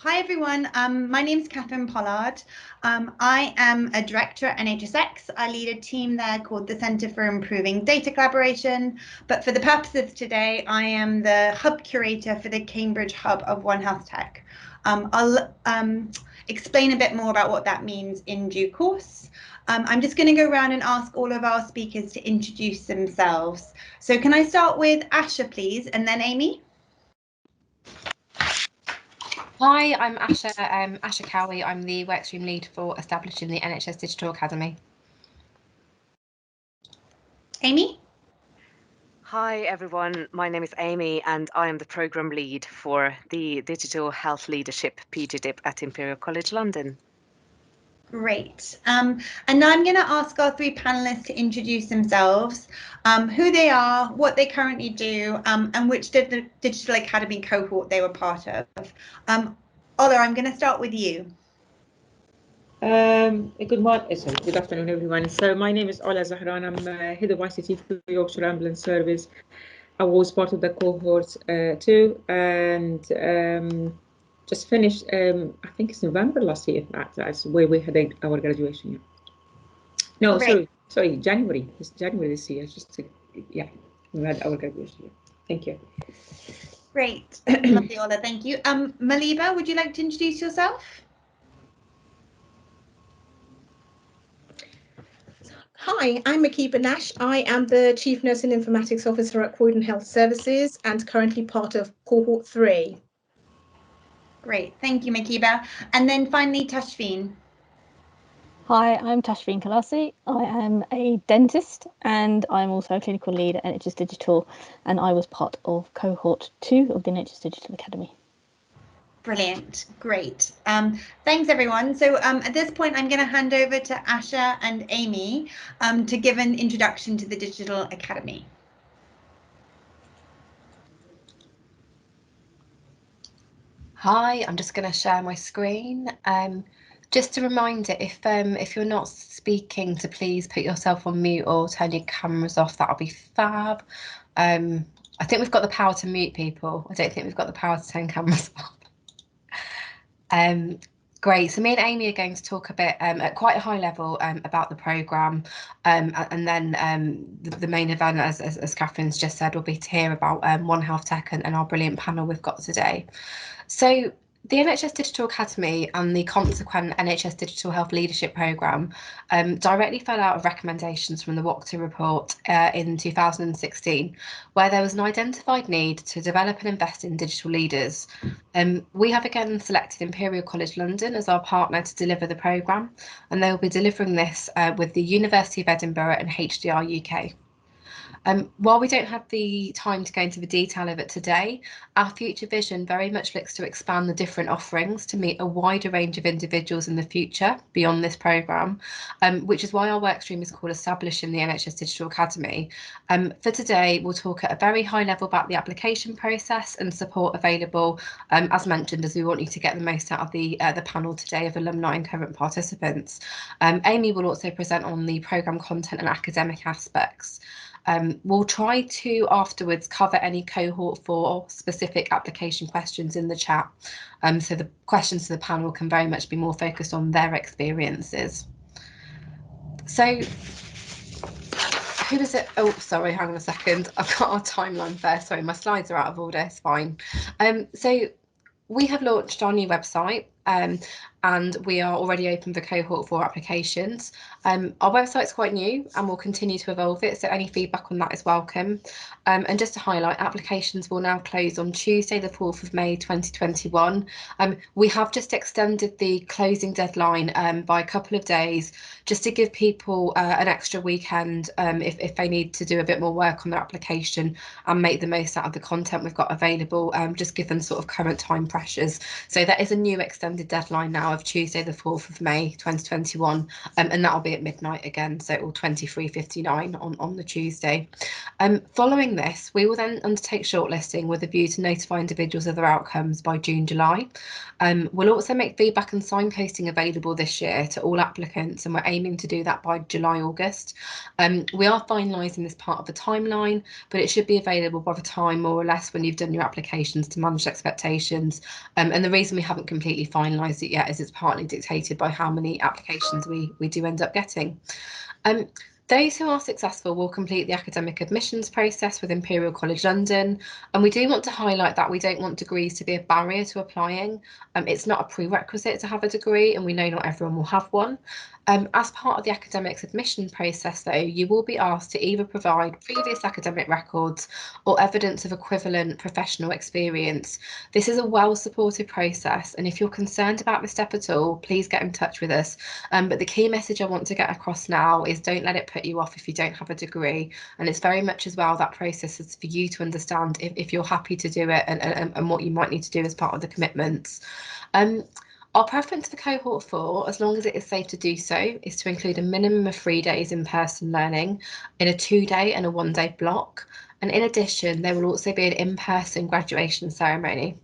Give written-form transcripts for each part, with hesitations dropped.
Hi everyone, my name is Catherine Pollard. I am a director at NHS. I lead a team there called the Centre for Improving Data Collaboration, but for the purposes today, I am the hub curator for the Cambridge hub of One HealthTech. I'll explain a bit more about what that means in due course. I'm just going to go around and ask all of our speakers to introduce themselves. So can I start with Asha, please, and then Amy? Hi, I'm Asha Cowie. I'm the workstream lead for establishing the NHS Digital Academy. Amy? Hi everyone, my name is Amy and I am the programme lead for the Digital Health Leadership PGDIP at Imperial College London. Great. And now I'm going to ask our three panelists to introduce themselves, who they are, what they currently do, and which Digital Academy cohort they were part of. Ola, I'm going to start with you. Good afternoon, everyone. So my name is Ola Zahran. I'm head of ICT for Yorkshire Ambulance Service. I was part of the cohort too, and just finished. I think it's November last year. That's where we had our graduation. Yeah. No, Great. sorry, January. It's January this year. Yeah, we had our graduation. Yeah. Thank you. Great. Lovely, Ola. Thank you. Maliba, would you like to introduce yourself? Hi, I'm Makiba Nash. I am the Chief Nursing Informatics Officer at Croydon Health Services and currently part of Cohort 3. Great, thank you, Makiba. And then finally, Tashfeen. Hi, I'm Tashfeen Kalasi. I am a dentist and I'm also a clinical lead at NHS Digital, and I was part of Cohort 2 of the NHS Digital Academy. Brilliant, great. Thanks everyone. So at this point, I'm going to hand over to Asha and Amy to give an introduction to the Digital Academy. Hi, I'm just going to share my screen. Just a reminder, if you're not speaking, to please put yourself on mute or turn your cameras off. That'll be fab. I think we've got the power to mute people. I don't think we've got the power to turn cameras off. Great. So me and Amy are going to talk a bit at quite a high level about the programme, and then the main event, as Catherine's just said, will be to hear about One HealthTech and our brilliant panel we've got today. So the NHS Digital Academy and the consequent NHS Digital Health Leadership Programme directly fell out of recommendations from the WOCTA report in 2016, where there was an identified need to develop and invest in digital leaders. We have again selected Imperial College London as our partner to deliver the programme, and they will be delivering this with the University of Edinburgh and HDR UK. While we don't have the time to go into the detail of it today, our future vision very much looks to expand the different offerings to meet a wider range of individuals in the future beyond this programme, which is why our workstream is called Establishing the NHS Digital Academy. For today, we'll talk at a very high level about the application process and support available, as mentioned, as we want you to get the most out of the panel today of alumni and current participants. Amy will also present on the programme content and academic aspects. We'll try to afterwards cover any cohort 4 specific application questions in the chat. So the questions to the panel can very much be more focused on their experiences. So who is it? Oh, sorry, hang on a second. I've got our timeline first. Sorry, my slides are out of order. It's fine. So we have launched our new website, and we are already open for cohort 4 applications. Our website's quite new and we'll continue to evolve it, so any feedback on that is welcome. And just to highlight, applications will now close on Tuesday the 4th of May 2021. We have just extended the closing deadline by a couple of days, just to give people an extra weekend if they need to do a bit more work on their application and make the most out of the content we've got available, just given sort of current time pressures. So there is a new extended deadline now of Tuesday the 4th of May 2021, and that'll be at midnight again, so or 23:59 on the Tuesday. Following this, we will then undertake shortlisting with a view to notify individuals of their outcomes by June, July. We'll also make feedback and signposting available this year to all applicants, and we're aiming to do that by July, August. We are finalising this part of the timeline, but it should be available by the time more or less when you've done your applications to manage expectations. And the reason we haven't completely finalised it yet is it's partly dictated by how many applications we do end up getting. Those who are successful will complete the academic admissions process with Imperial College London, and we do want to highlight that we don't want degrees to be a barrier to applying. It's not a prerequisite to have a degree, and we know not everyone will have one. As part of the academics admission process, though, you will be asked to either provide previous academic records or evidence of equivalent professional experience. This is a well-supported process, and if you're concerned about this step at all, please get in touch with us. But the key message I want to get across now is don't let it put you off if you don't have a degree, and it's very much as well that process is for you to understand if you're happy to do it and what you might need to do as part of the commitments. Our preference for cohort 4, as long as it is safe to do so, is to include a minimum of 3 days in-person learning in a 2-day and a 1-day block. And in addition, there will also be an in-person graduation ceremony.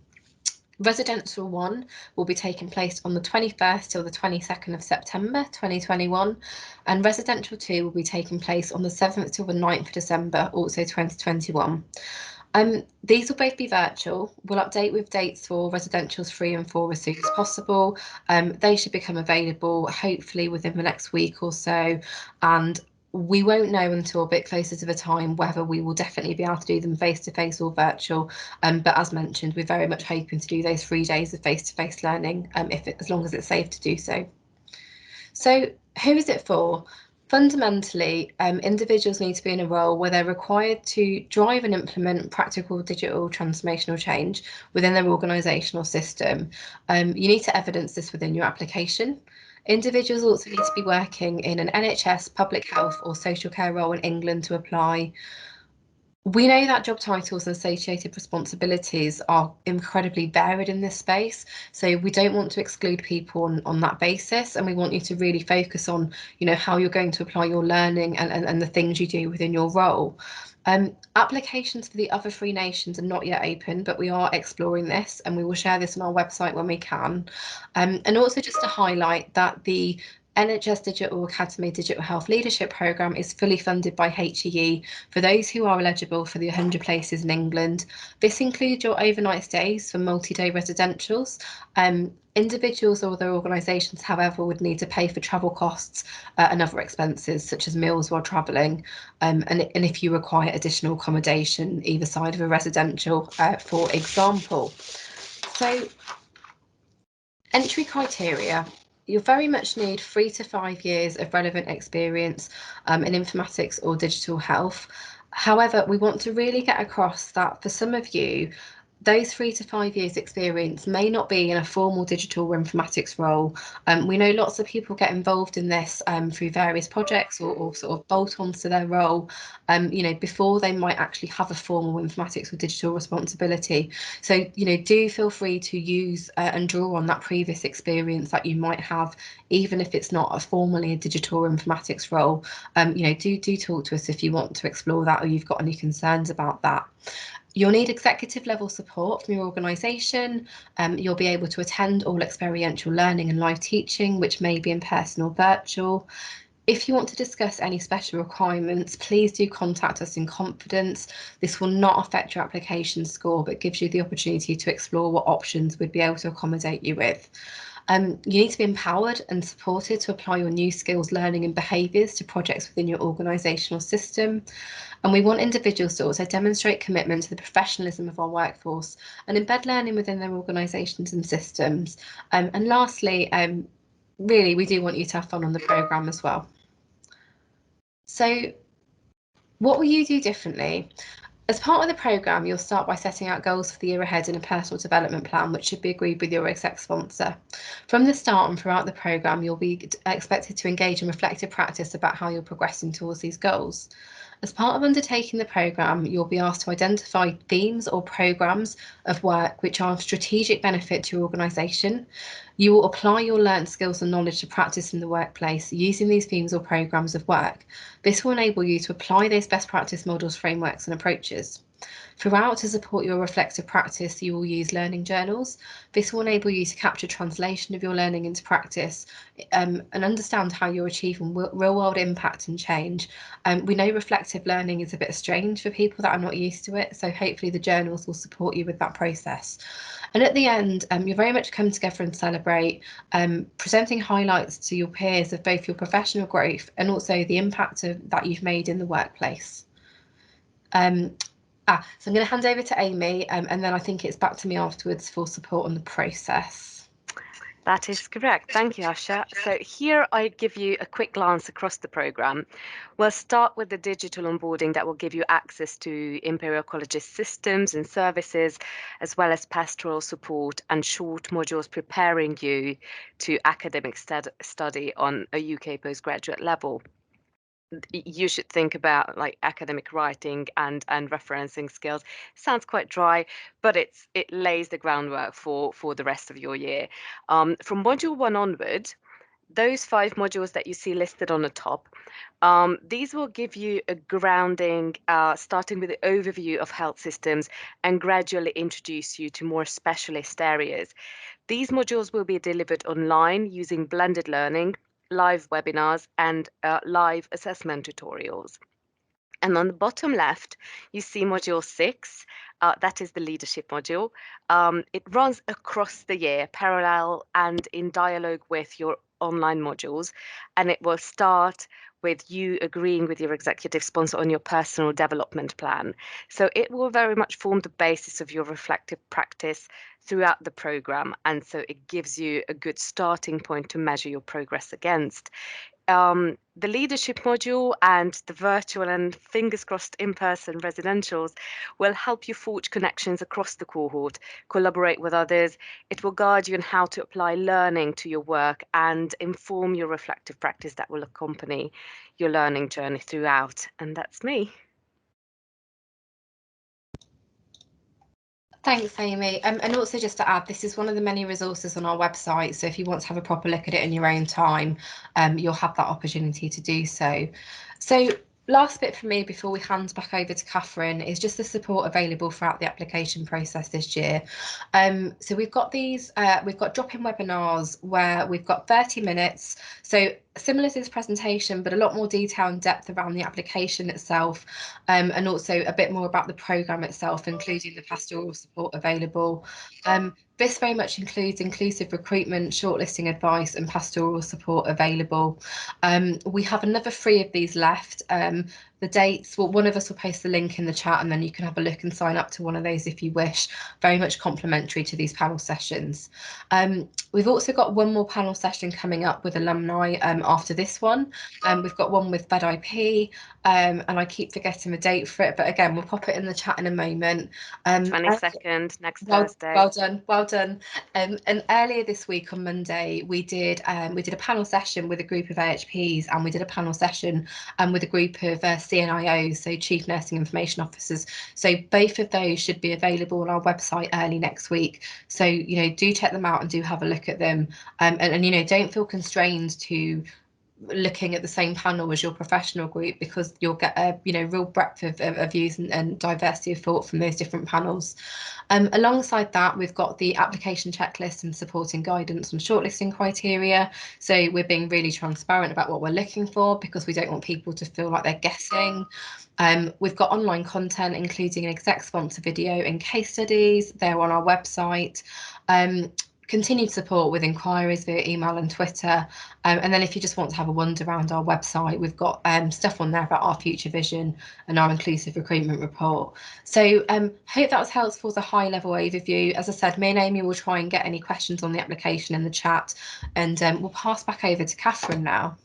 Residential 1 will be taking place on the 21st till the 22nd of September 2021, and Residential 2 will be taking place on the 7th till the 9th of December, also 2021. These will both be virtual. We'll update with dates for Residentials 3 and 4 as soon as possible. They should become available hopefully within the next week or so, and we won't know until a bit closer to the time whether we will definitely be able to do them face-to-face or virtual. But as mentioned, we're very much hoping to do those 3 days of face-to-face learning, as long as it's safe to do so. So who is it for? Fundamentally, individuals need to be in a role where they're required to drive and implement practical digital transformational change within their organisational system. You need to evidence this within your application. Individuals also need to be working in an NHS, public health or social care role in England to apply. We know that job titles and associated responsibilities are incredibly varied in this space, so we don't want to exclude people on that basis, and we want you to really focus on, how you're going to apply your learning and the things you do within your role. Applications for the other 3 nations are not yet open, but we are exploring this, and we will share this on our website when we can. And also just to highlight that the NHS Digital Academy Digital Health Leadership Programme is fully funded by HEE for those who are eligible for the 100 places in England. This includes your overnight stays for multi-day residentials. Individuals or their organisations, however, would need to pay for travel costs and other expenses such as meals while travelling, and if you require additional accommodation either side of a residential, for example. So, entry criteria. You'll very much need 3 to 5 years of relevant experience in informatics or digital health. However, we want to really get across that for some of you, those 3 to 5 years experience may not be in a formal digital or informatics role. We know lots of people get involved in this through various projects or sort of bolt-ons to their role, before they might actually have a formal informatics or digital responsibility. So, do feel free to use and draw on that previous experience that you might have, even if it's not formally a digital or informatics role. Do talk to us if you want to explore that or you've got any concerns about that. You'll need executive level support from your organisation. You'll be able to attend all experiential learning and live teaching, which may be in person or virtual. If you want to discuss any special requirements, please do contact us in confidence. This will not affect your application score, but gives you the opportunity to explore what options we'd be able to accommodate you with. You need to be empowered and supported to apply your new skills, learning and behaviours to projects within your organisational system. And we want individuals to also demonstrate commitment to the professionalism of our workforce and embed learning within their organisations and systems. And lastly, really, we do want you to have fun on the programme as well. So what will you do differently? As part of the programme, you'll start by setting out goals for the year ahead in a personal development plan, which should be agreed with your exec sponsor. From the start and throughout the programme, you'll be expected to engage in reflective practice about how you're progressing towards these goals. As part of undertaking the programme, you'll be asked to identify themes or programmes of work which are of strategic benefit to your organisation. You will apply your learned skills and knowledge to practice in the workplace using these themes or programmes of work. This will enable you to apply those best practice models, frameworks and approaches. Throughout, to support your reflective practice, you will use learning journals. This will enable you to capture translation of your learning into practice and understand how you're achieving real-world impact and change. We know reflective learning is a bit strange for people that are not used to it, so hopefully the journals will support you with that process. And at the end, you'll very much come together and celebrate, presenting highlights to your peers of both your professional growth and also the impact that you've made in the workplace. So I'm going to hand over to Amy, and then I think it's back to me afterwards for support on the process. That is correct. Thank you, Asha. So here I give you a quick glance across the programme. We'll start with the digital onboarding that will give you access to Imperial College's systems and services, as well as pastoral support and short modules preparing you to academic study on a UK postgraduate level. You should think about like academic writing and referencing skills. Sounds quite dry, but it lays the groundwork for the rest of your year. From module 1 onward, those 5 modules that you see listed on the top, these will give you a grounding, starting with the overview of health systems and gradually introduce you to more specialist areas. These modules will be delivered online using blended learning, live webinars and live assessment tutorials. And on the bottom left, you see module 6. That is the leadership module. It runs across the year, parallel and in dialogue with your online modules. And it will start with you agreeing with your executive sponsor on your personal development plan. So it will very much form the basis of your reflective practice throughout the programme. And so it gives you a good starting point to measure your progress against. The leadership module and the virtual and fingers crossed in-person residentials will help you forge connections across the cohort, collaborate with others. It will guide you on how to apply learning to your work and inform your reflective practice that will accompany your learning journey throughout. And that's me. Thanks, Amy. And also just to add, this is one of the many resources on our website. So if you want to have a proper look at it in your own time, you'll have that opportunity to do so. So last bit for me before we hand back over to Catherine is just the support available throughout the application process this year. So we've got drop-in webinars where we've got 30 minutes. So similar to this presentation, but a lot more detail and depth around the application itself, and also a bit more about the programme itself, including the pastoral support available. This very much includes inclusive recruitment, shortlisting advice and pastoral support available. We have another 3 of these left. The dates, well, one of us will post the link in the chat and then you can have a look and sign up to one of those if you wish. Very much complementary to these panel sessions. We've also got one more panel session coming up with alumni after this one. We've got one with Bed IP, and I keep forgetting the date for it, but again, we'll pop it in the chat in a moment. 22nd, next Thursday. Well done. And earlier this week on Monday, we did a panel session with a group of AHPs, and we did a panel session with a group of CNIOs, so Chief Nursing Information Officers. So both of those should be available on our website early next week. So, you know, do check them out and do have a look at them. And you know, don't feel constrained to looking at the same panel as your professional group, because you'll get a real breadth of views and diversity of thought from those different panels. Alongside that, we've got the application checklist and supporting guidance on shortlisting criteria. So we're being really transparent about what we're looking for, because we don't want people to feel like they're guessing. We've got online content, including an exec sponsor video and case studies. They're on our website. Continued support with inquiries via email and Twitter. And then if you just want to have a wander around our website, we've got stuff on there about our future vision and our inclusive recruitment report. So hope that was helpful as a high level overview. As I said, me and Amy will try and get any questions on the application in the chat, and we'll pass back over to Catherine now.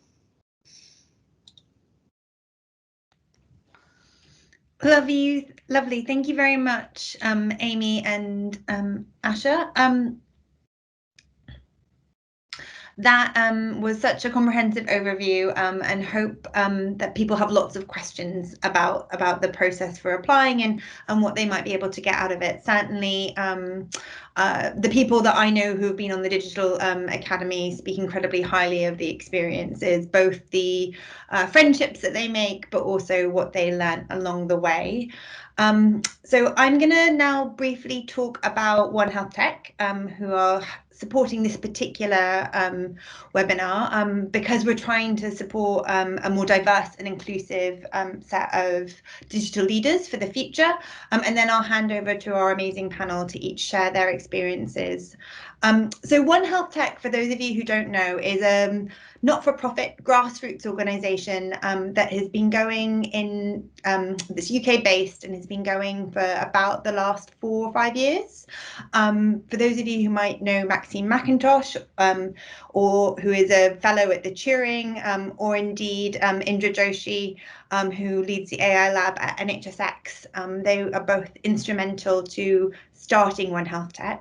Lovely. Thank you very much, Amy and Asha. That was such a comprehensive overview, and hope that people have lots of questions about the process for applying and what they might be able to get out of it. Certainly, the people that I know who have been on the Digital Academy speak incredibly highly of the experiences, both the friendships that they make, but also what they learn along the way. So I'm going to now briefly talk about One HealthTech, who are supporting this particular webinar, because we're trying to support a more diverse and inclusive set of digital leaders for the future. And then I'll hand over to our amazing panel to each share their experiences. So One HealthTech, for those of you who don't know, is a not-for-profit grassroots organisation that has been going in, that's UK-based and has been going for about the last 4 or 5 years. For those of you who might know Maxine McIntosh, or who is a fellow at the Turing, or indeed Indra Joshi, who leads the AI lab at NHSX, they are both instrumental to starting One HealthTech.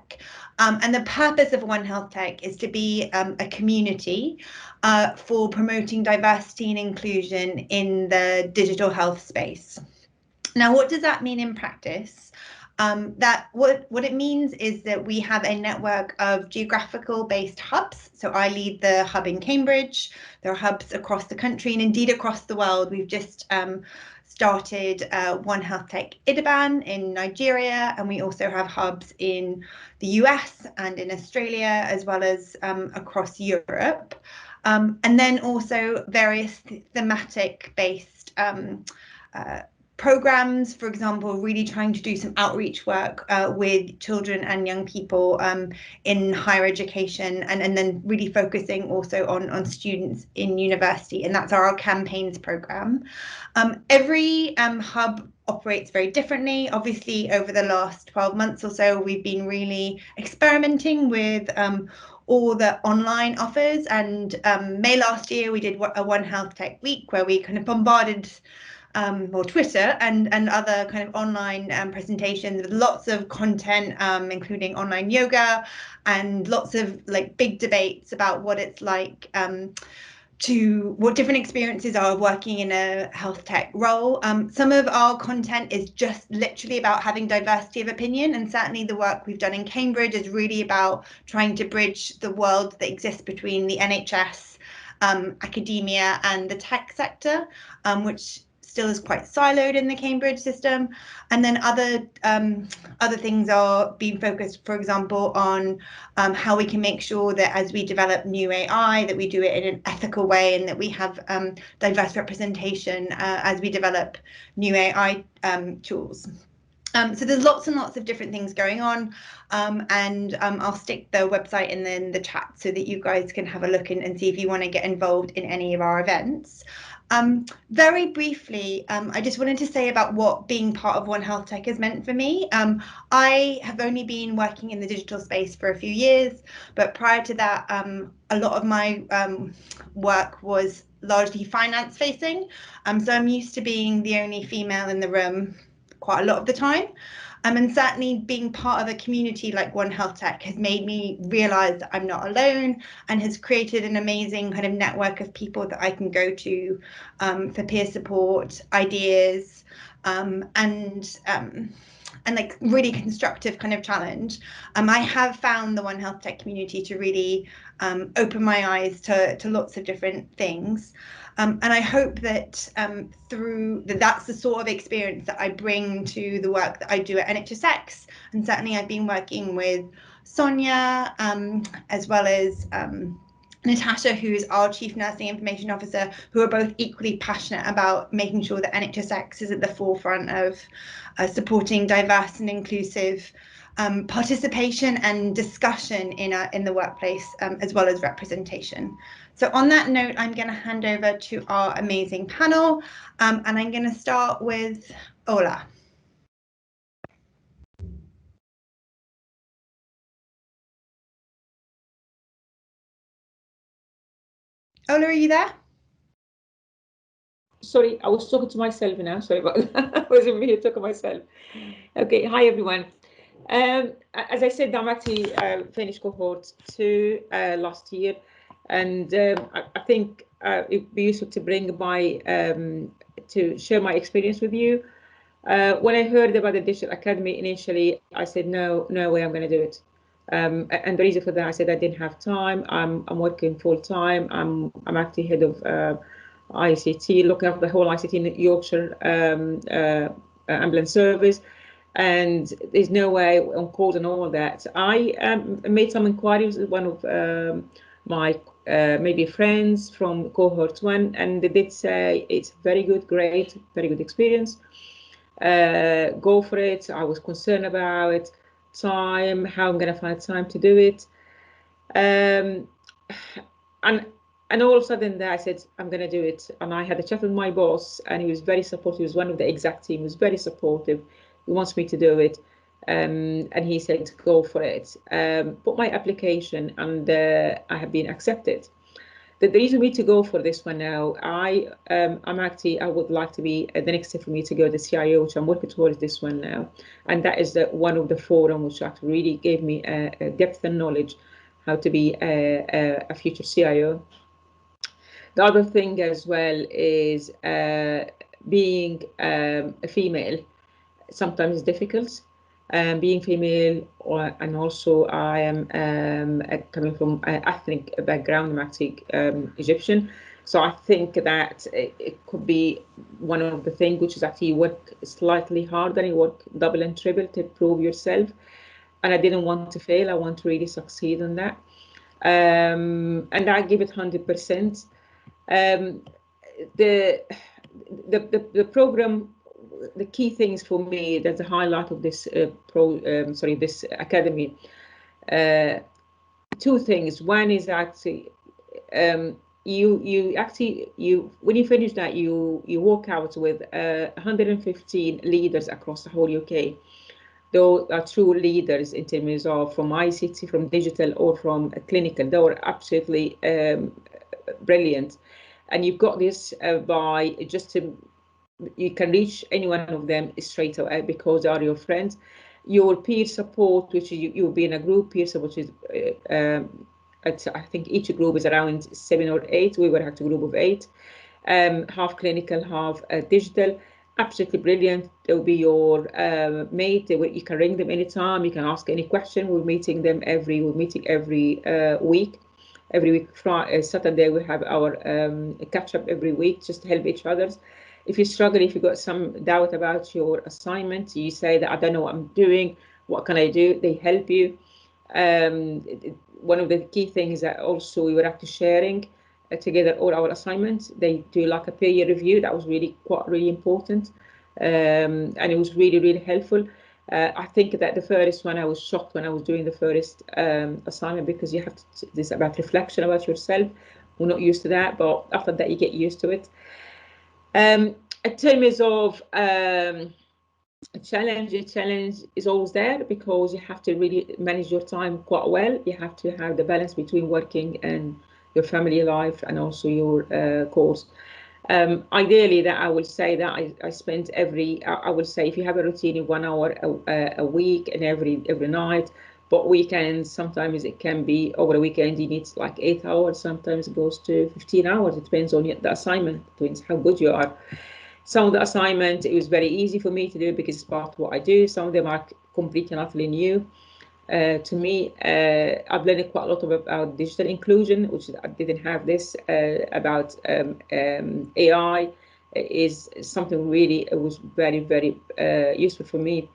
And the purpose of One HealthTech is to be a community for promoting diversity and inclusion in the digital health space. Now, what does that mean in practice? What it means is that we have a network of geographical based hubs. So I lead the hub in Cambridge. There are hubs across the country and indeed across the world. We've just started One HealthTech Idaban in Nigeria, and we also have hubs in the US and in Australia, as well as across Europe. And then also various thematic based programs, for example, really trying to do some outreach work with children and young people in higher education, and then really focusing also on students in university, and that's our campaigns program. Every hub operates very differently. Obviously, over the last 12 months or so, we've been really experimenting with all the online offers, and May last year we did a One HealthTech week where we kind of bombarded or Twitter and other kind of online presentations with lots of content, including online yoga and lots of like big debates about what it's like what different experiences are working in a health tech role. Some of our content is just literally about having diversity of opinion, and certainly the work we've done in Cambridge is really about trying to bridge the world that exists between the NHS, academia and the tech sector, which still is quite siloed in the Cambridge system. And then other things are being focused, for example, on how we can make sure that as we develop new AI, that we do it in an ethical way, and that we have diverse representation as we develop new AI tools. So there's lots and lots of different things going on, and I'll stick the website in the chat so that you guys can have a look and see if you want to get involved in any of our events. Very briefly, I just wanted to say about what being part of One HealthTech has meant for me. I have only been working in the digital space for a few years, but prior to that, a lot of my work was largely finance facing. So I'm used to being the only female in the room quite a lot of the time. And certainly being part of a community like One HealthTech has made me realize that I'm not alone, and has created an amazing kind of network of people that I can go to for peer support, ideas, and like really constructive kind of challenge. I have found the One HealthTech community to really open my eyes to lots of different things. And I hope that that's the sort of experience that I bring to the work that I do at NHSX. And certainly I've been working with Sonia, as well as Natasha, who's our Chief Nursing Information Officer, who are both equally passionate about making sure that NHSX is at the forefront of supporting diverse and inclusive participation and discussion in the workplace, as well as representation. So on that note, I'm going to hand over to our amazing panel, and I'm going to start with Ola. Ola, are you there? Sorry, I was talking to myself now. Sorry about that. I was over here talking to myself. Okay, hi everyone. As I said, I'm actually finished cohort 2 last year. And I think it'd be useful to bring to share my experience with you. When I heard about the Digital Academy initially, I said, no way I'm going to do it. And the reason for that, I said I didn't have time. I'm working full time. I'm actually head of ICT, looking after the whole ICT in Yorkshire ambulance service. And there's no way on calls and all of that. I made some inquiries with one of my maybe friends from cohort 1, and they did say it's very good, great, very good experience. Go for it. I was concerned about time, how I'm going to find time to do it. And all of a sudden I said, I'm going to do it. And I had a chat with my boss, and he was very supportive. He was one of the exec team, he was very supportive. He wants me to do it. And he said, go for it. Put my application, and I have been accepted. The reason me to go for this one now, I would like to be the next step for me to go to the CIO, which I'm working towards this one now. And that is one of the forum which actually really gave me a depth and knowledge how to be a future CIO. The other thing as well is being a female sometimes is difficult. Being female, and also I am coming from an ethnic background. I'm actually Egyptian, so I think that it could be one of the things which is actually you work slightly harder, you work double and triple to prove yourself. And I didn't want to fail. I want to really succeed in that, and I give it 100%. The program. The key things for me, that's the highlight of this this academy. Two things. One is actually you when you finish that, you walk out with 115 leaders across the whole UK. Those are true leaders in terms of from ICT, from digital, or from clinical. They were absolutely brilliant, and you've got this by just to. You can reach any one of them straight away because they are your friends. Your peer support, which you'll be in a group peer support, which is I think each group is around 7 or 8. We were actually a group of 8, half clinical, half digital. Absolutely brilliant. They'll be your mate. You can ring them anytime. You can ask any question. We're meeting every week. Every week, Friday, Saturday, we have our catch up every week, just to help each other. If you struggle, if you've got some doubt about your assignment, you say that I don't know what I'm doing, what can I do? They help you. One of the key things that also we were actually sharing together all our assignments. They do like a peer review. That was really important, and it was really helpful. I think that the first one, I was shocked when I was doing the first assignment, because you have to, this about reflection about yourself. We're not used to that, but after that you get used to it. In terms of challenge is always there, because you have to really manage your time quite well. You have to have the balance between working and your family life, and also your course. Ideally, that I will say that I spend I will say if you have a routine of 1 hour a week and every night, but weekends sometimes it can be over a weekend you need like 8 hours, sometimes it goes to 15 hours. It depends on the assignment, depends how good you are. Some of the assignment, it was very easy for me to do because it's part of what I do. Some of them are completely and utterly new. To me, I've learned quite a lot about digital inclusion, which I didn't have this, about AI is something really, it was very useful for me.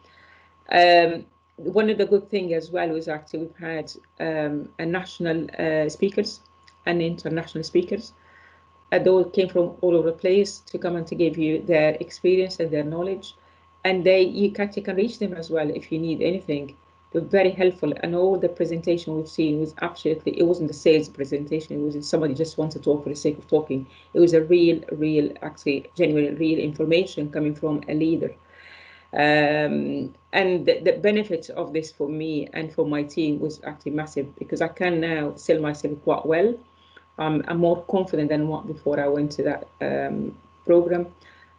One of the good things as well was actually we've had a national speakers and international speakers. Those came from all over the place to come and to give you their experience and their knowledge, and you can reach them as well if you need anything. They're very helpful, and all the presentation we've seen was absolutely, it wasn't a sales presentation, it wasn't somebody just wants to talk for the sake of talking. It was a real actually genuine real information coming from a leader. And the benefits of this for me and for my team was actually massive, because I can now sell myself quite well. I'm more confident than what before I went to that program.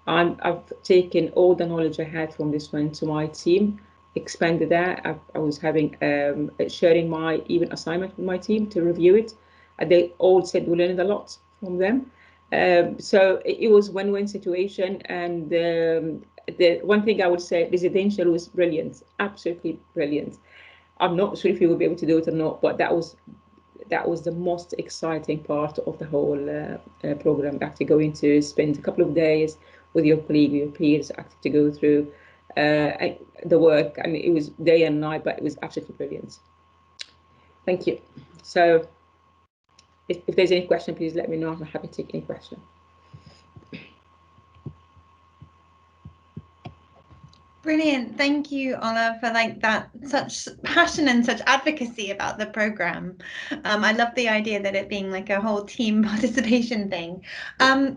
I've taken all the knowledge I had from this one to my team, expanded that. I was having sharing my even assignment with my team to review it, and they all said we learned a lot from them. So it was win-win situation, and the one thing I would say, residential was brilliant, absolutely brilliant. I'm not sure if you will be able to do it or not, but that was the most exciting part of the whole program. Actually, going to spend a couple of days with your colleague, your peers, actually to go through the work. I mean, it was day and night, but it was absolutely brilliant. Thank you. So, if there's any question, please let me know. I'm happy to take any question. Brilliant. Thank you, Ola, for that such passion and such advocacy about the program. I love the idea that it being like a whole team participation thing.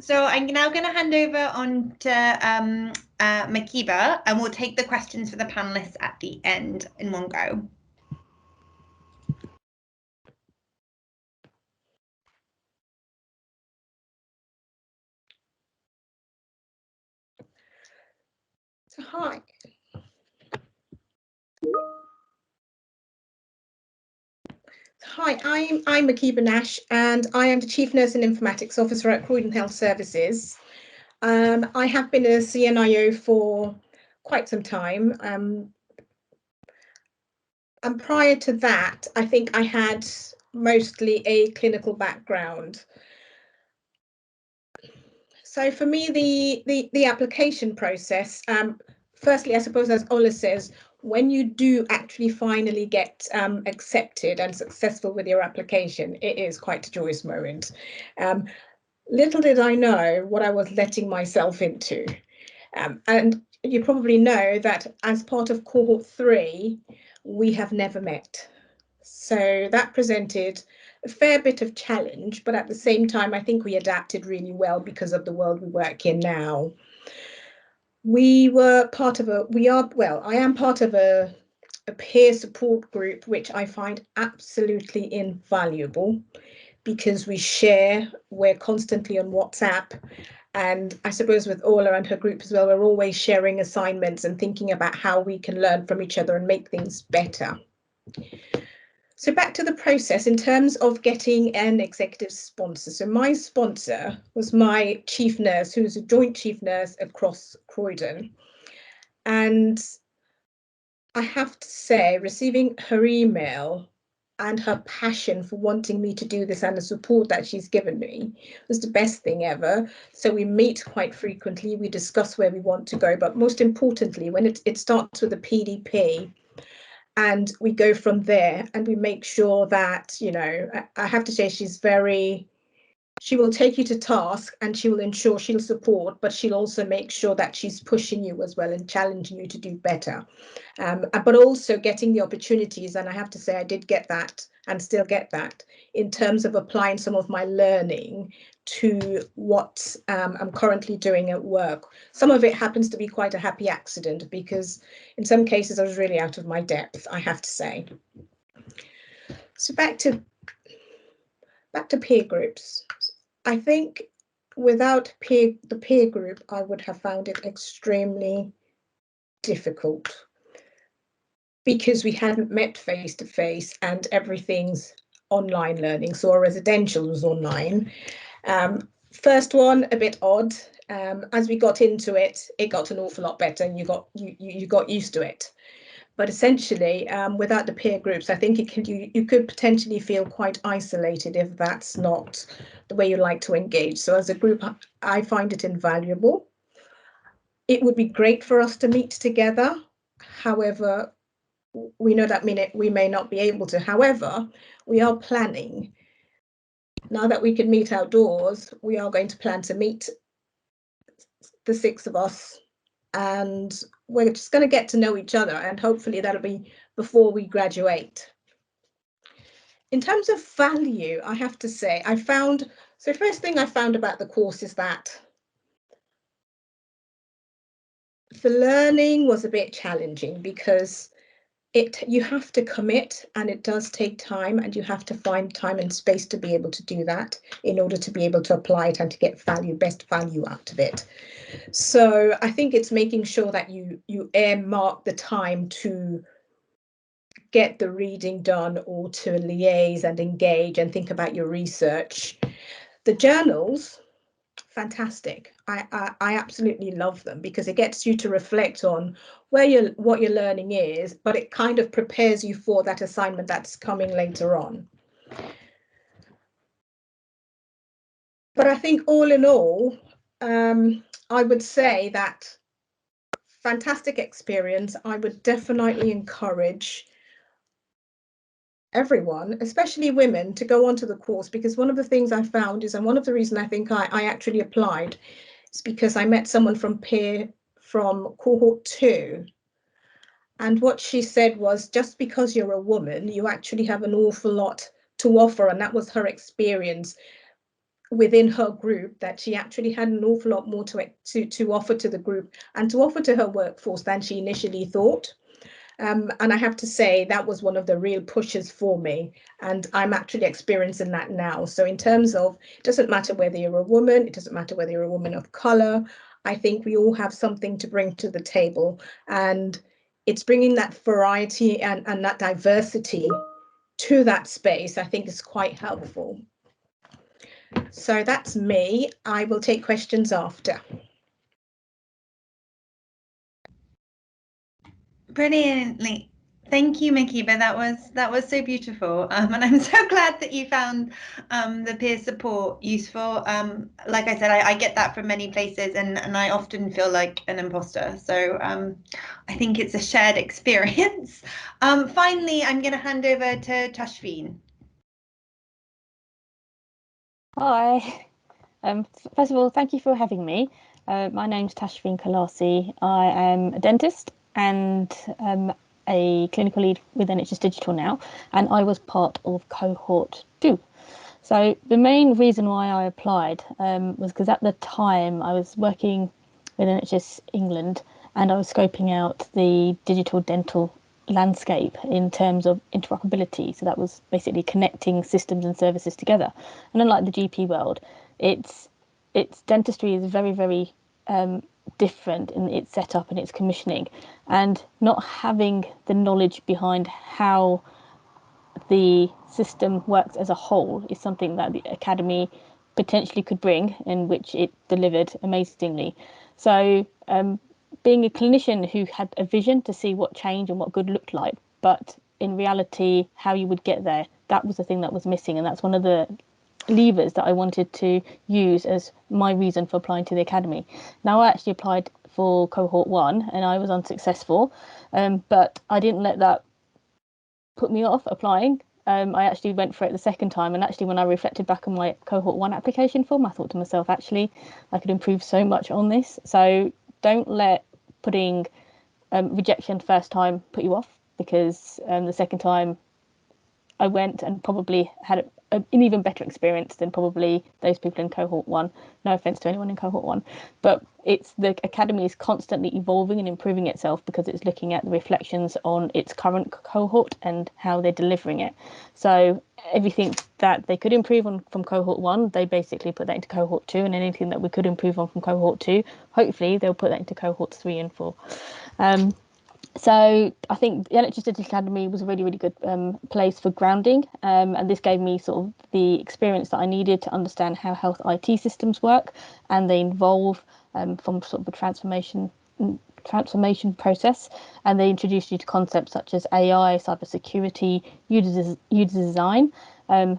So I'm now going to hand over on to Makiba, and we'll take the questions for the panelists at the end in one go. So hi. Hi, I'm Makiba Nash, and I am the Chief Nurse and Informatics Officer at Croydon Health Services. I have been a CNIO for quite some time. And prior to that, I think I had mostly a clinical background. So for me, the application process, firstly, I suppose, as Ola says, when you do actually finally get accepted and successful with your application, it is quite a joyous moment. Little did I know what I was letting myself into. And you probably know that as part of cohort 3, we have never met. So that presented a fair bit of challenge, but at the same time, I think we adapted really well because of the world we work in now. I am part of a peer support group, which I find absolutely invaluable because we're constantly on WhatsApp. And I suppose with Ola and her group as well, we're always sharing assignments and thinking about how we can learn from each other and make things better. So back to the process in terms of getting an executive sponsor. So my sponsor was my chief nurse, who's a joint chief nurse across Croydon. And I have to say, receiving her email and her passion for wanting me to do this and the support that she's given me was the best thing ever. So we meet quite frequently, we discuss where we want to go, but most importantly, when it starts with a PDP, and we go from there and we make sure that, you know, I have to say she will take you to task and she will ensure she'll support, but she'll also make sure that she's pushing you as well and challenging you to do better. But also getting the opportunities, and I have to say I did get that and still get that in terms of applying some of my learning to what I'm currently doing at work. Some of it happens to be quite a happy accident because in some cases I was really out of my depth, I have to say. So back to peer groups. I think without the peer group, I would have found it extremely difficult because we hadn't met face to face and everything's online learning. So our residential was online. First one, a bit odd. As we got into it, it got an awful lot better and you got used to it. But essentially, without the peer groups, I think you could potentially feel quite isolated if that's not the way you like to engage. So as a group, I find it invaluable. It would be great for us to meet together. However, we know that we may not be able to. However, we are planning. Now that we can meet outdoors, we are going to plan to meet the 6 of us, and we're just going to get to know each other, and hopefully that'll be before we graduate. In terms of value, I have to say, first thing I found about the course is that the learning was a bit challenging because you have to commit and it does take time, and you have to find time and space to be able to do that in order to be able to apply it and to get best value out of it. So I think it's making sure that you earmark the time to get the reading done or to liaise and engage and think about your research. The journals, fantastic. I absolutely love them because it gets you to reflect on what your learning is, but it kind of prepares you for that assignment that's coming later on. But I think all in all, I would say that fantastic experience. I would definitely encourage everyone, especially women, to go onto the course, because one of the things I found is, and one of the reasons I think I actually applied, is because I met someone from cohort 2. And what she said was, just because you're a woman, you actually have an awful lot to offer. And that was her experience within her group, that she actually had an awful lot more to offer to the group and to offer to her workforce than she initially thought. And I have to say that was one of the real pushes for me, and I'm actually experiencing that now. So in terms of, it doesn't matter whether you're a woman, it doesn't matter whether you're a woman of color, I think we all have something to bring to the table, and it's bringing that variety and that diversity to that space, I think, is quite helpful. So that's me. I will take questions after. Brilliantly. Thank you, Makiba. That was so beautiful. And I'm so glad that you found the peer support useful. Like I said, I get that from many places, and I often feel like an imposter. So I think it's a shared experience. Finally, I'm going to hand over to Tashfeen. Hi. First of all, thank you for having me. My name's Tashfeen Kalasi. I am a dentist and a clinical lead with NHS Digital now, and I was part of cohort 2. So the main reason why I applied was because at the time I was working with NHS England and I was scoping out the digital dental landscape in terms of interoperability. So that was basically connecting systems and services together. And unlike the GP world, its dentistry is very, very different in its setup and its commissioning, and not having the knowledge behind how the system works as a whole is something that the Academy potentially could bring, in which it delivered amazingly. So being a clinician who had a vision to see what change and what good looked like, but in reality, how you would get there, that was the thing that was missing. And that's one of the levers that I wanted to use as my reason for applying to the Academy. Now, I actually applied for cohort 1 and I was unsuccessful, but I didn't let that put me off applying. I actually went for it the second time, and actually when I reflected back on my cohort 1 application form, I thought to myself, actually, I could improve so much on this. So don't let putting rejection first time put you off, because the second time I went and probably had an even better experience than probably those people in cohort 1. No offense to anyone in cohort 1, but it's the Academy is constantly evolving and improving itself because it's looking at the reflections on its current cohort and how they're delivering it. So everything that they could improve on from cohort 1, they basically put that into cohort 2, and anything that we could improve on from cohort 2, hopefully they'll put that into cohorts 3 and 4. So I think the NHS Digital Academy was a really, really good place for grounding, and this gave me sort of the experience that I needed to understand how health IT systems work, and they involve from sort of a transformation process, and they introduced you to concepts such as AI, cybersecurity, user design,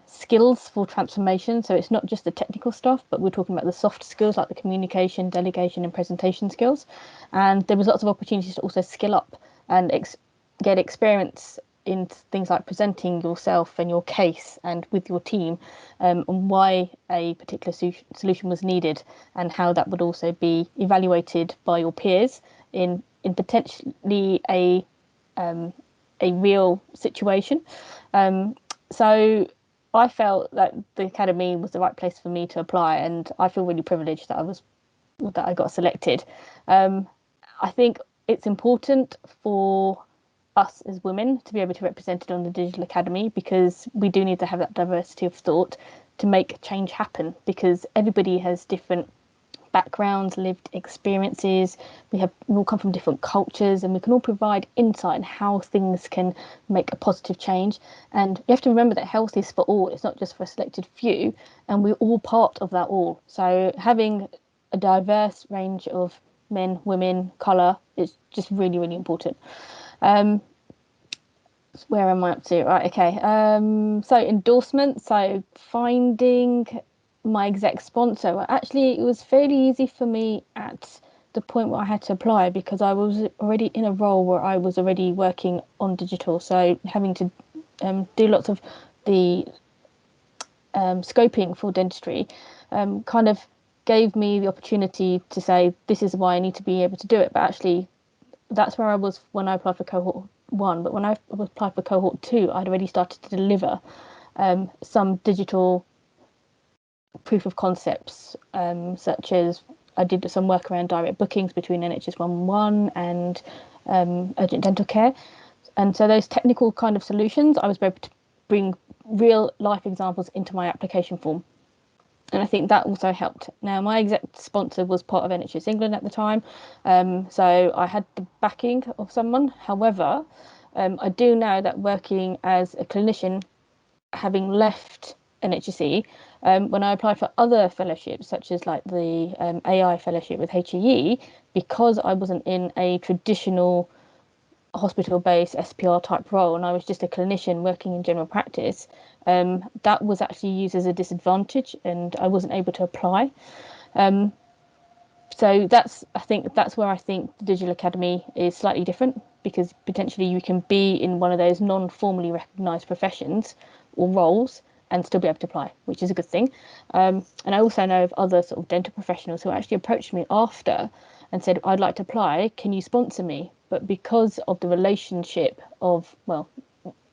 skills for transformation. So it's not just the technical stuff, but we're talking about the soft skills like the communication, delegation and presentation skills. And there was lots of opportunities to also skill up and get experience in things like presenting yourself and your case and with your team on why a particular solution was needed, and how that would also be evaluated by your peers in potentially a real situation. So I felt that the Academy was the right place for me to apply, and I feel really privileged that I got selected. I think it's important for us as women to be able to be represented on the Digital Academy, because we do need to have that diversity of thought to make change happen, because everybody has different backgrounds, lived experiences. We all come from different cultures, and we can all provide insight in how things can make a positive change. And you have to remember that health is for all. It's not just for a selected few, and we're all part of that all. So having a diverse range of men, women, colour is just really, really important. Where am I up to? Right, okay. So endorsement. So finding my exec sponsor. Actually, it was fairly easy for me at the point where I had to apply, because I was already in a role where I was already working on digital. So having to do lots of the scoping for dentistry kind of gave me the opportunity to say, this is why I need to be able to do it. But actually, that's where I was when I applied for cohort 1. But when I applied for cohort 2, I'd already started to deliver some digital proof of concepts, such as I did some work around direct bookings between NHS 111 and urgent dental care. And so those technical kind of solutions, I was able to bring real life examples into my application form. And I think that also helped. Now, my exec sponsor was part of NHS England at the time, so I had the backing of someone. However, I do know that working as a clinician, having left NHSE, when I applied for other fellowships, such as like the AI fellowship with HEE, because I wasn't in a traditional hospital-based SPR type role and I was just a clinician working in general practice, that was actually used as a disadvantage and I wasn't able to apply. So I think that's where I think the Digital Academy is slightly different, because potentially you can be in one of those non-formally recognised professions or roles and still be able to apply, which is a good thing. And I also know of other sort of dental professionals who actually approached me after and said, I'd like to apply, can you sponsor me? But because of the relationship of, well,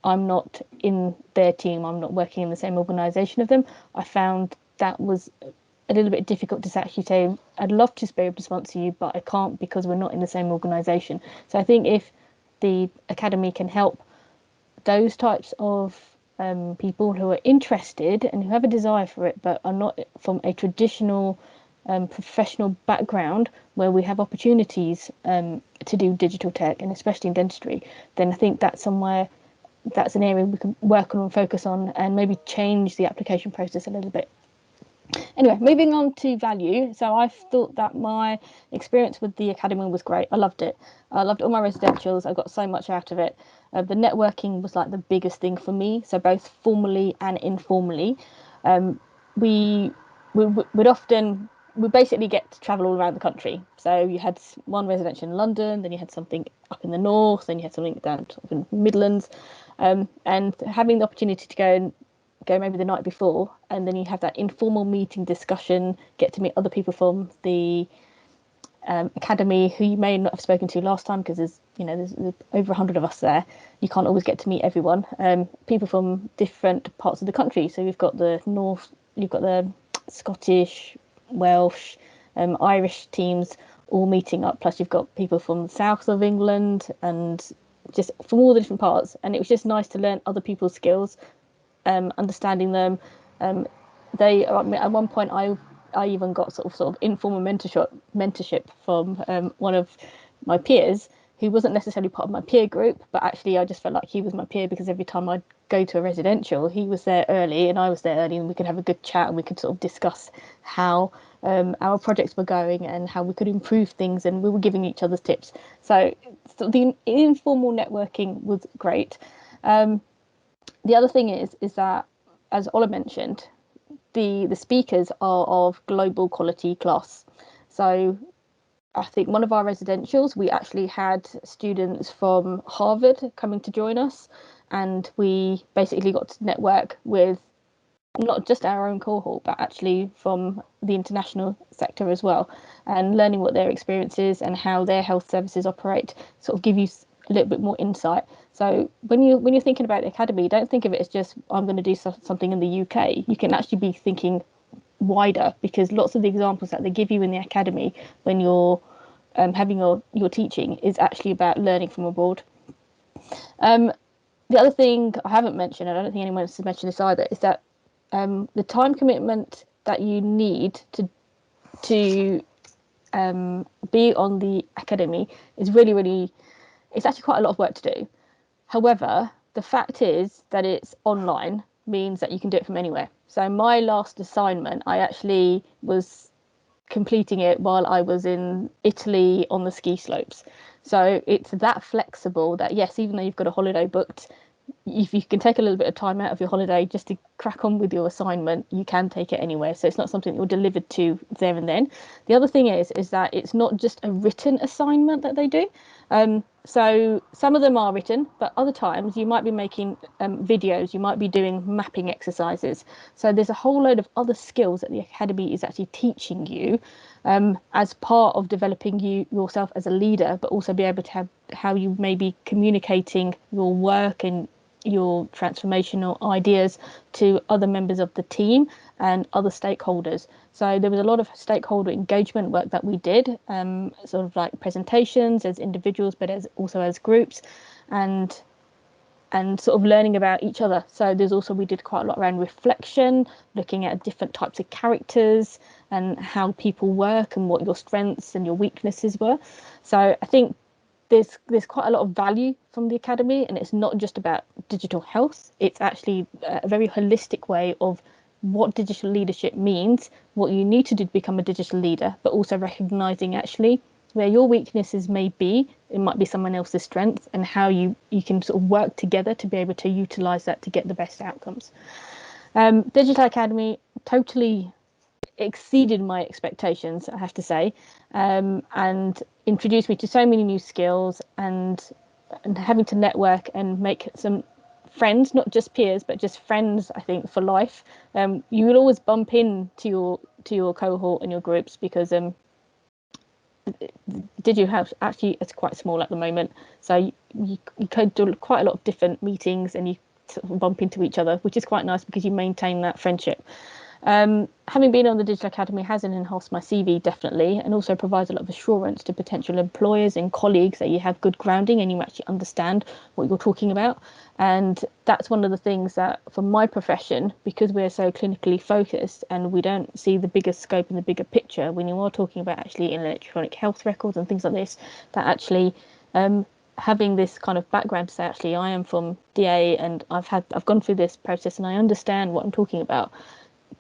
I'm not in their team, I'm not working in the same organisation of them, I found that was a little bit difficult to actually say, I'd love to be able to sponsor you, but I can't because we're not in the same organisation. So I think if the Academy can help those types of people who are interested and who have a desire for it, but are not from a traditional professional background where we have opportunities to do digital tech, and especially in dentistry, then I think that's an area we can work on and focus on and maybe change the application process a little bit. Anyway, moving on to value. So I thought that my experience with the Academy was great. I loved it. I loved all my residentials. I got so much out of it. The networking was like the biggest thing for me. So both formally and informally, we basically get to travel all around the country. So you had one residential in London, then you had something up in the north, then you had something down in the Midlands, and having the opportunity to go maybe the night before, and then you have that informal meeting discussion, get to meet other people from the Academy who you may not have spoken to last time, because there's over 100 of us there. You can't always get to meet everyone. People from different parts of the country. So you've got the North, you've got the Scottish, Welsh, Irish teams all meeting up. Plus you've got people from the south of England and just from all the different parts. And it was just nice to learn other people's skills, understanding them. At one point I even got sort of informal mentorship from one of my peers who wasn't necessarily part of my peer group, but actually I just felt like he was my peer because every time I'd go to a residential, he was there early and I was there early, and we could have a good chat and we could sort of discuss how our projects were going and how we could improve things, and we were giving each other's tips. So the informal networking was great. The other thing is that, as Ola mentioned, the speakers are of global quality class. So I think one of our residentials, we actually had students from Harvard coming to join us, and we basically got to network with not just our own cohort, but actually from the international sector as well, and learning what their experience is and how their health services operate sort of give you a little bit more insight. So when you're thinking about the Academy, don't think of it as just, I'm going to do something in the UK. You can actually be thinking wider, because lots of the examples that they give you in the Academy when you're having your teaching is actually about learning from abroad. The other thing I haven't mentioned, and I don't think anyone else has mentioned this either, is that the time commitment that you need to be on the academy is really, it's actually quite a lot of work to do. However, the fact is that it's online means that you can do it from anywhere. So my last assignment, I actually was completing it while I was in Italy on the ski slopes. So it's that flexible that, yes, even though you've got a holiday booked, if you can take a little bit of time out of your holiday just to crack on with your assignment, you can take it anywhere. So it's not something you're delivered to there and then. The other thing is that it's not just a written assignment that they do. So some of them are written, but other times you might be making videos, you might be doing mapping exercises. So there's a whole load of other skills that the academy is actually teaching you as part of developing yourself as a leader, but also be able to have how you may be communicating your work and your transformational ideas to other members of the team and other stakeholders. So there was a lot of stakeholder engagement work that we did, sort of like presentations as individuals, but also as groups, and sort of learning about each other. So we did quite a lot around reflection, looking at different types of characters and how people work and what your strengths and your weaknesses were. So I think there's quite a lot of value from the academy, and it's not just about digital health. It's actually a very holistic way of what digital leadership means, what you need to do to become a digital leader, but also recognizing actually where your weaknesses may be, it might be someone else's strength, and how you can sort of work together to be able to utilize that to get the best outcomes. Digital Academy totally exceeded my expectations, I have to say, and introduced me to so many new skills, and having to network and make some friends, not just peers, but just friends, I think, for life. You will always bump into your cohort and your groups, because Digital Health actually it's quite small at the moment, so you could do quite a lot of different meetings and you sort of bump into each other, which is quite nice because you maintain that friendship. Having been on the Digital Academy has enhanced my CV definitely, and also provides a lot of assurance to potential employers and colleagues that you have good grounding and you actually understand what you're talking about. And that's one of the things that for my profession, because we're so clinically focused and we don't see the bigger scope and the bigger picture when you are talking about actually electronic health records and things like this, that actually having this kind of background to say actually I am from DA and I've gone through this process and I understand what I'm talking about,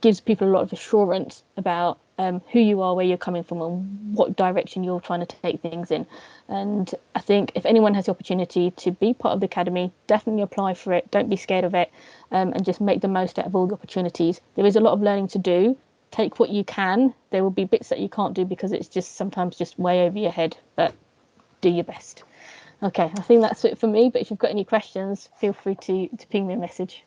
gives people a lot of assurance about who you are, where you're coming from, and what direction you're trying to take things in. And I think if anyone has the opportunity to be part of the academy, definitely apply for it. Don't be scared of it, and just make the most out of all the opportunities. There is a lot of learning to do. Take what you can. There will be bits that you can't do because it's just sometimes just way over your head, but do your best. Okay, I think that's it for me, but if you've got any questions, feel free to ping me a message.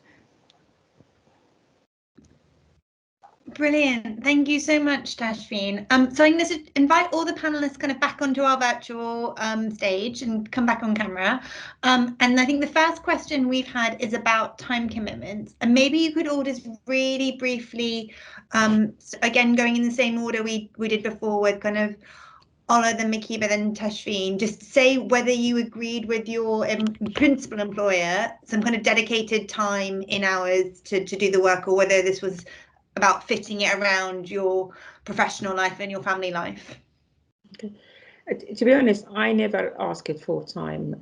Brilliant. Thank you so much, Tashfeen. So I'm going to invite all the panelists kind of back onto our virtual stage and come back on camera. And I think the first question we've had is about time commitments. And maybe you could all just really briefly, again, going in the same order we did before with kind of Ola, then Makiba, then Tashfeen, just say whether you agreed with your principal employer, some kind of dedicated time in hours to do the work, or whether this was about fitting it around your professional life and your family life. Okay. To be honest, I never asked it for time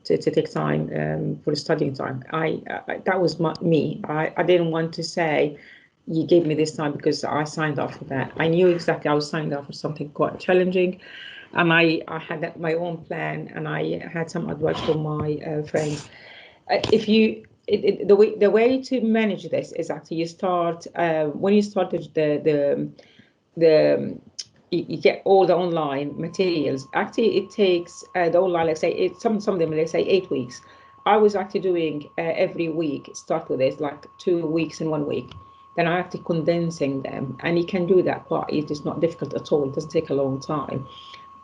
to take time for studying time. That was me. I didn't want to say you gave me this time because I signed up for that. I knew exactly I was signed up for something quite challenging, and I had my own plan, and I had some advice from my friends. The way to manage this is actually you start when you started you get all the online materials. Actually, it takes the online, let's say some of them, let's say 8 weeks. I was actually doing every week. Start with this like 2 weeks in 1 week. Then I have to condensing them, and you can do that part. It is not difficult at all. It doesn't take a long time.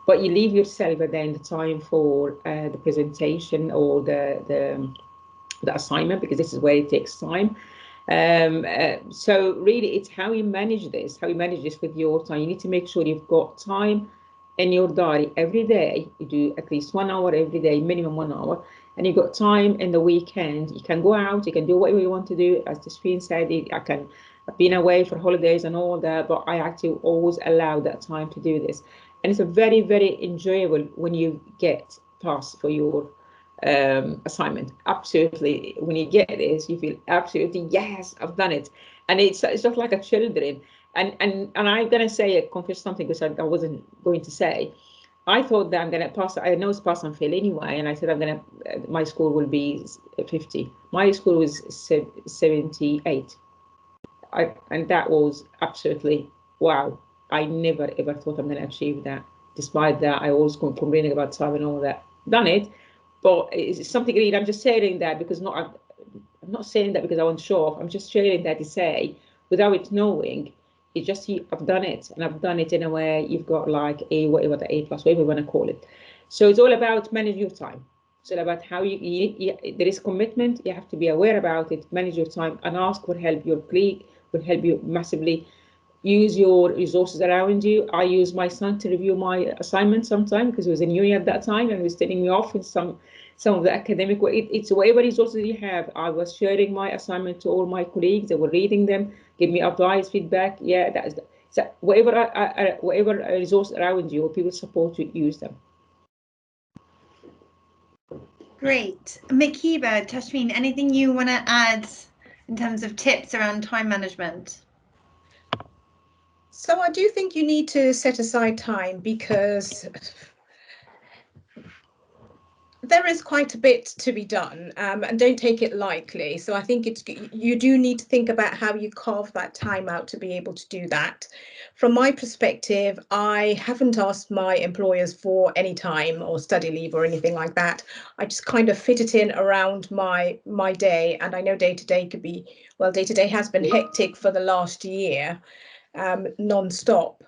But you leave yourself then the time for the presentation or the assignment, because this is where it takes time. So really it's how you manage this with your time. You need to make sure you've got time in your diary every day. You do at least 1 hour every day, minimum 1 hour, and you've got time in the weekend. You can go out, you can do whatever you want to do. As Tashfeen said, I can I've been away for holidays and all that, but I actually always allow that time to do this. And it's a very, very enjoyable when you get passed for your assignment. Absolutely, when you get this, you feel absolutely, yes, I've done it. And it's just like a children. And I'm gonna say confess something, because I wasn't going to say. I thought that I'm gonna pass. I know it's pass and fail anyway, and I said I'm gonna. My score will be 50. My score was 78. And that was absolutely wow. I never ever thought I'm gonna achieve that. Despite that, I always complaining about time and all that. Done it, but it's something really. I'm just sharing that because I'm not saying that because I want to show off. I'm just sharing that to say, without it knowing, it's just I've done it, and I've done it in a way you've got like a whatever the A plus, whatever you want to call it. So it's all about manage your time. It's all about how you there is commitment. You have to be aware about it, manage your time, and ask for help. Your colleague will help you massively. Use your resources around you. I use my son to review my assignment sometimes because he was in uni at that time and he was telling me off in some of the academic. It's whatever resources you have. I was sharing my assignment to all my colleagues. They were reading them, give me advice, feedback. Yeah, that's so whatever resource around you, people support you, use them. Great. Makiba, Tashfeen, anything you want to add in terms of tips around time management? So I do think you need to set aside time, because there is quite a bit to be done, and don't take it lightly. So I think you do need to think about how you carve that time out to be able to do that. From my perspective, I haven't asked my employers for any time or study leave or anything like that. I just kind of fit it in around my day. And I know day to day could be, well, day to day has been hectic for the last year, non-stop.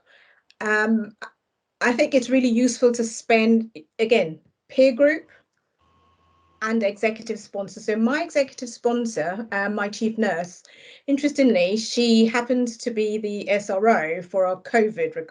I think it's really useful to spend, again, peer group and executive sponsor. So my executive sponsor, my chief nurse, interestingly, she happens to be the SRO for our COVID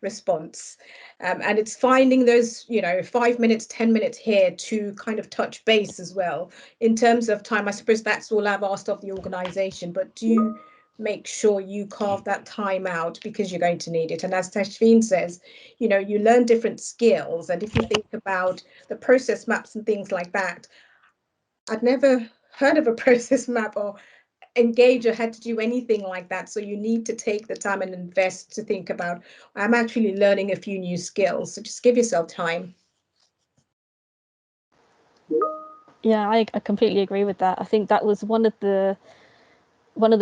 response. And it's finding those, 5 minutes, 10 minutes here to kind of touch base as well. In terms of time, I suppose that's all I've asked of the organisation, but do make sure you carve that time out, because you're going to need it. And as Tashfeen says, you learn different skills. And if you think about the process maps and things like that, I'd never heard of a process map or engage or had to do anything like that. So you need to take the time and invest to think about, I'm actually learning a few new skills. So just give yourself time. Yeah, I completely agree with that. I think that was one of the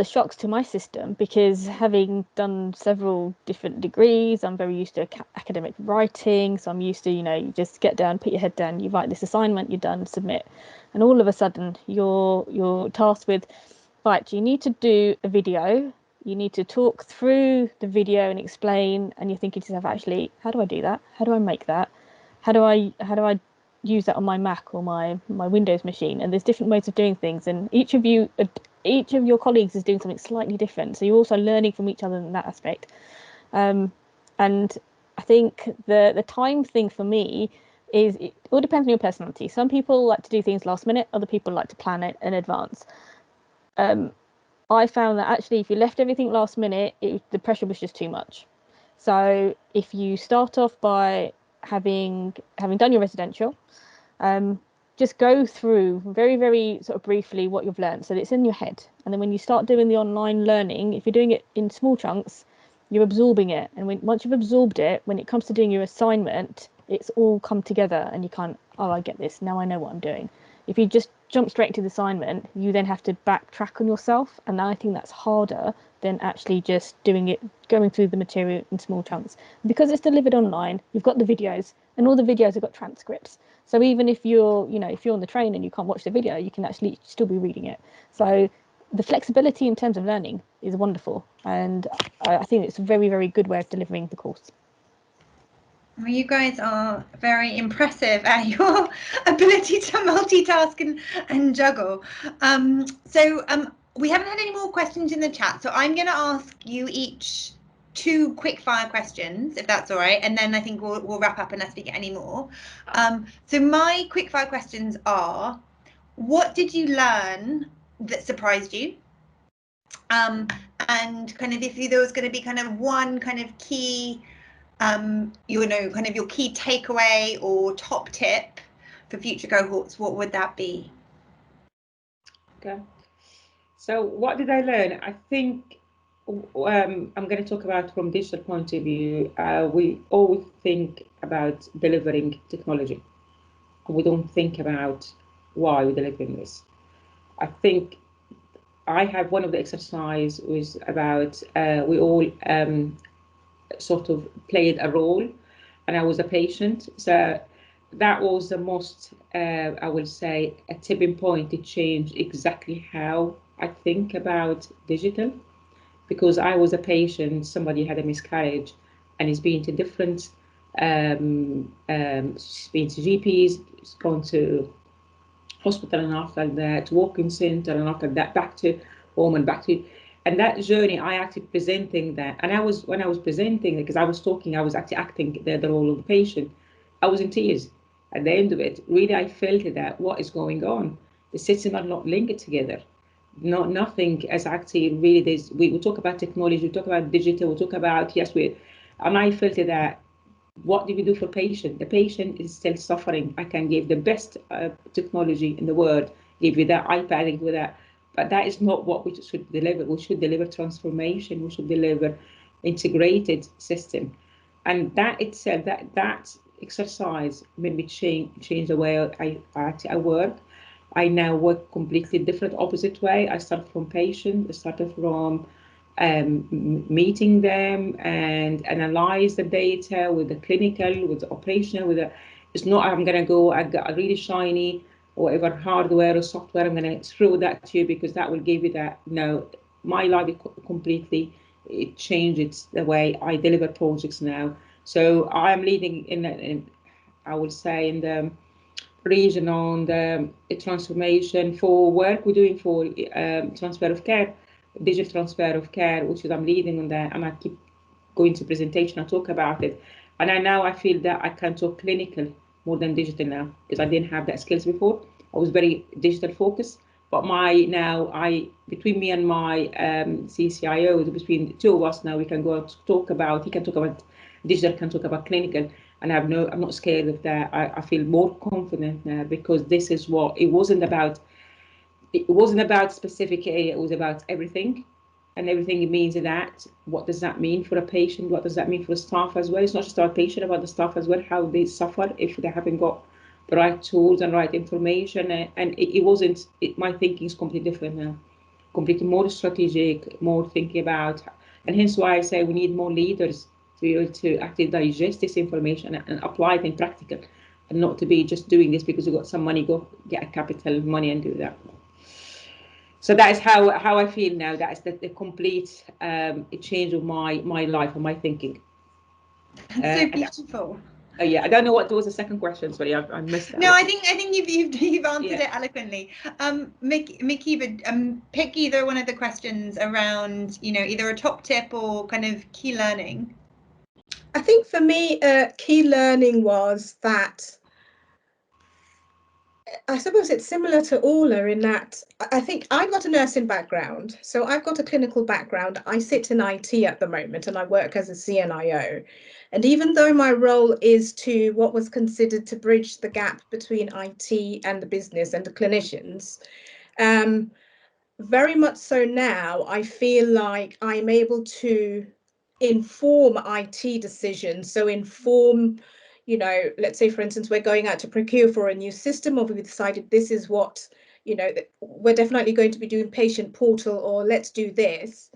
shocks to my system, because having done several different degrees, I'm very used to academic writing. So I'm used to, you just get down, put your head down, you write this assignment, you're done, submit. And all of a sudden you're tasked with, right, you need to do a video, you need to talk through the video and explain, and you're thinking to yourself, actually, how do I do that? How do I make that? How do I use that on my Mac or my Windows machine? And there's different ways of doing things, and each of your colleagues is doing something slightly different, so you're also learning from each other in that aspect. And I think the time thing for me is, it all depends on your personality. Some people like to do things last minute, other people like to plan it in advance. I found that actually, if you left everything last minute, the pressure was just too much. So if you start off by having done your residential, just go through very, very sort of briefly what you've learned, so that it's in your head. And then when you start doing the online learning, if you're doing it in small chunks, you're absorbing it. And once you've absorbed it, when it comes to doing your assignment, it's all come together and you can't, oh, I get this, now I know what I'm doing. If you just jump straight to the assignment, you then have to backtrack on yourself. And I think that's harder than actually just going through the material in small chunks. Because it's delivered online, you've got the videos, and all the videos have got transcripts. So even if you're on the train and you can't watch the video, you can actually still be reading it. So the flexibility in terms of learning is wonderful. And I think it's a very, very good way of delivering the course. Well, you guys are very impressive at your ability to multitask and juggle. We haven't had any more questions in the chat, so I'm going to ask you each 2 quick fire questions, if that's all right, and then I think we'll wrap up unless we get any more. So my quick fire questions are: what did you learn that surprised you? And kind of if there was going to be kind of one kind of key, you know, kind of your key takeaway or top tip for future cohorts, what would that be? Okay. So what did I learn? I think I'm going to talk about from digital point of view. We always think about delivering technology. We don't think about why we're delivering this. I think I have one of the exercise was about we all sort of played a role, and I was a patient. So that was the most, I will say, a tipping point to change exactly how I think about digital. Because I was a patient, somebody had a miscarriage, and he's been to different, she's been to GPs, she's gone to hospital, and after that walk-in center, and after that back to home and back to, and that journey I actually presenting that, and when I was presenting, because I was talking, I was actually acting the role of the patient, I was in tears at the end of it. Really, I felt that what is going on, the systems are not linked together. Not nothing as actually really there's we talk about technology, we talk about digital, we talk about yes we, and I felt that what do we do for patient? The patient is still suffering. I can give the best technology in the world, give you that iPad, give you that, but that is not what we should deliver. We should deliver transformation. We should deliver integrated system, and that itself, that exercise made me change the way I work. I now work completely different, opposite way. I started from patient. I started from meeting them and analyze the data with the clinical, with the operational, with the. It's not I'm gonna go. I got a really shiny whatever hardware or software. I'm gonna throw that to you because that will give you that. No, my life completely. It changes the way I deliver projects now. So I'm leading in I would say in the region on the transformation for work we're doing for transfer of care, digital transfer of care, which is I'm leading on that, and I keep going to presentation, I talk about it, and I feel that I can talk clinical more than digital now because I didn't have that skills before. I was very digital focused, but I between me and my CCIO, between the two of us now, we can go out to talk about. He can talk about digital, can talk about clinical, and I'm not scared of that. I feel more confident now because this is what it wasn't about. It wasn't about specific area. It was about everything, and everything means that. What does that mean for a patient? What does that mean for the staff as well? It's not just about patient, about the staff as well. How they suffer if they haven't got the right tools and right information. And it wasn't. My thinking is completely different now. Completely more strategic, more thinking about, and hence why I say we need more leaders to be able to actually digest this information and apply it in practical, and not to be just doing this because you got some money, go get a capital money and do that. So that is how I feel now. That is the complete change of my life and my thinking. So beautiful. Yeah, I don't know what was the second question. Sorry, I missed that. No, I think you've answered it eloquently. Mikiba, pick either one of the questions around, you know, either a top tip or kind of key learning. I think for me, key learning was that I suppose it's similar to Orla in that I think I've got a nursing background, so I've got a clinical background. I sit in IT at the moment and I work as a CNIO. And even though my role is to what was considered to bridge the gap between IT and the business and the clinicians, very much so now, I feel like I'm able to inform IT decisions. So inform, you know, let's say, for instance, we're going out to procure for a new system, or we've decided this is what, you know, we're definitely going to be doing patient portal, or let's do this.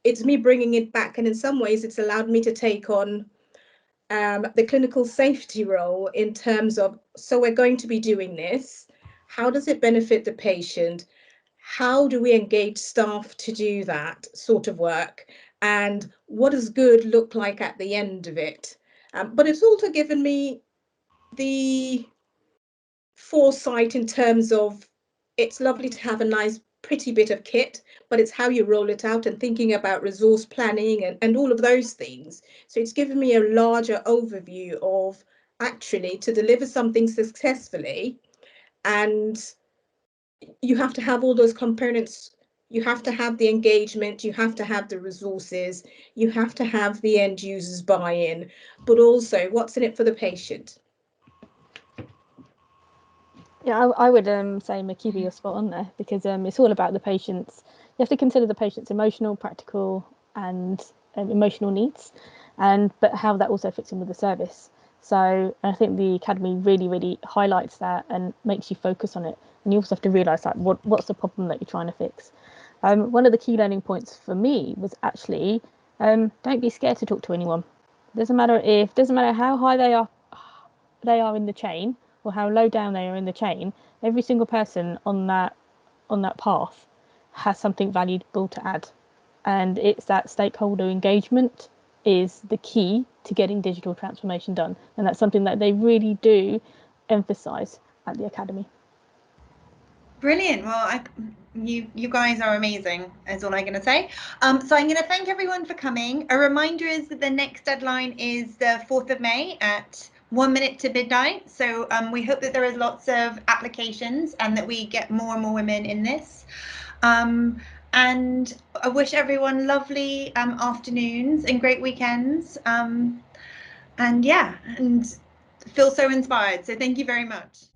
It's me bringing it back. And in some ways, it's allowed me to take on the clinical safety role in terms of, so we're going to be doing this. How does it benefit the patient? How do we engage staff to do that sort of work? And what does good look like at the end of it? But it's also given me the foresight in terms of it's lovely to have a nice, pretty bit of kit, but it's how you roll it out and thinking about resource planning and all of those things. So it's given me a larger overview of actually to deliver something successfully, and you have to have all those components You have to have the engagement, you have to have the resources, you have to have the end users buy-in, but also what's in it for the patient? Yeah, I would say, Makiba, you're spot on there, because it's all about the patient's. You have to consider the patient's emotional, practical, and emotional needs, but how that also fits in with the service. So I think the Academy really highlights that and makes you focus on it. And you also have to realise that what's the problem that you're trying to fix. One of the key learning points for me was actually don't be scared to talk to anyone. Doesn't matter how high they are in the chain, or how low down they are in the chain. Every single person on that path has something valuable to add, and it's that stakeholder engagement is the key to getting digital transformation done, and that's something that they really do emphasize at the Academy. Brilliant. Well, you guys are amazing, is all I'm going to say. So I'm going to thank everyone for coming. A reminder is that the next deadline is the 4th of May at 1 minute to midnight. So we hope that there is lots of applications and that we get more and more women in this. And I wish everyone lovely afternoons and great weekends. And yeah, and feel so inspired. So thank you very much.